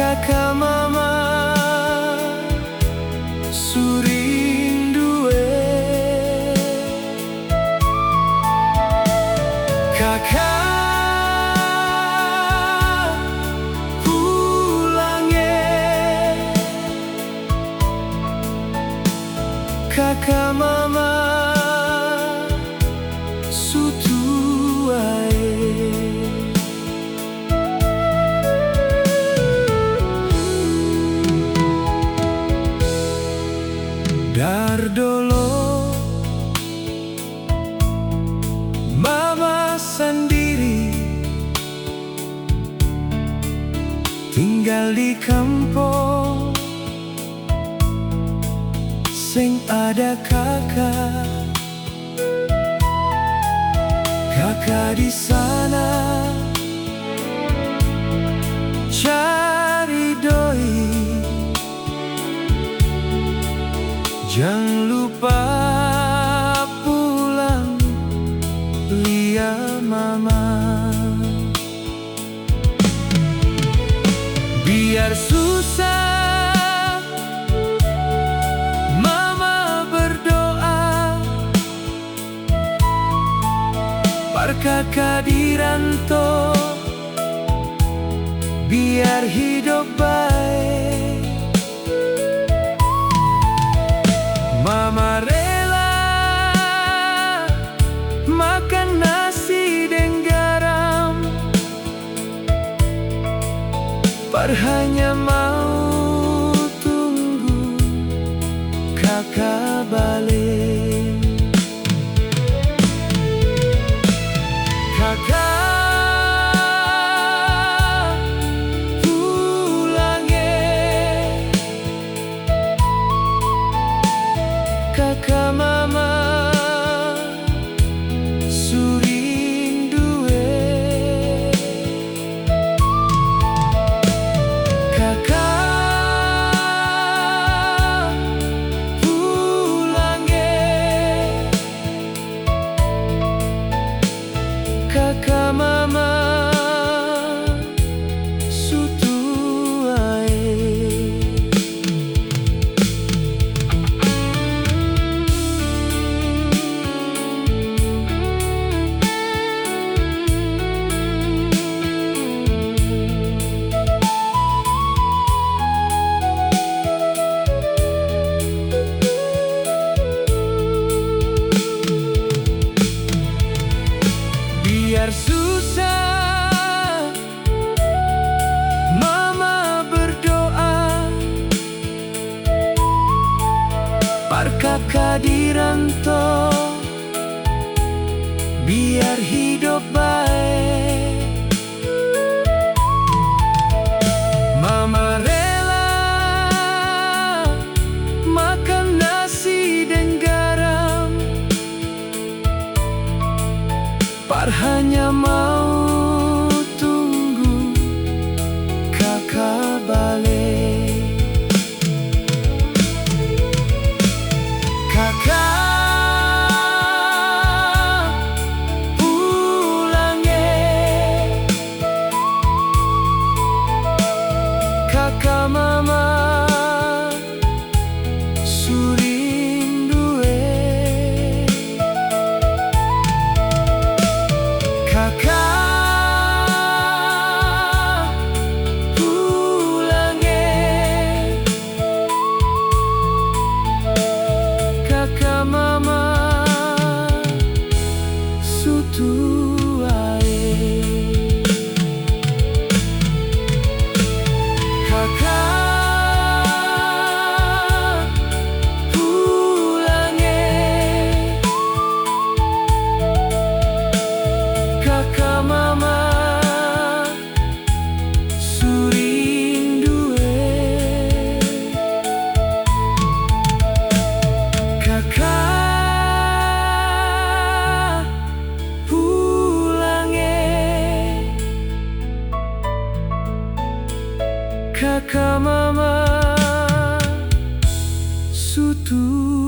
kakak mama surindue kakak pulange kakak mama sutuae Dardolo mama sendiri tinggal di kampung sing ada kakak di sana cari doi. Jangan lupa pulang lihat mama. Biar susah mama berdoa, par kakak di rantau biar hidup baik. Mama rela makan nasi dan garam, par hanya mau tunggu kakak balik. Kakak pulange kakak mama surindue kakak pulange kakak mama sutuae. Biar susah mama berdoa, par kakak di rantau biar hidup baik. Mama rela makan nasi dan garam, par hanya mau tunggu kakak balik. Kakak pulange kakak mama surindue kakak pulange kakak mama sutuae. Kakak pulange kakak mama surindue kakak pulange kakak mama sutu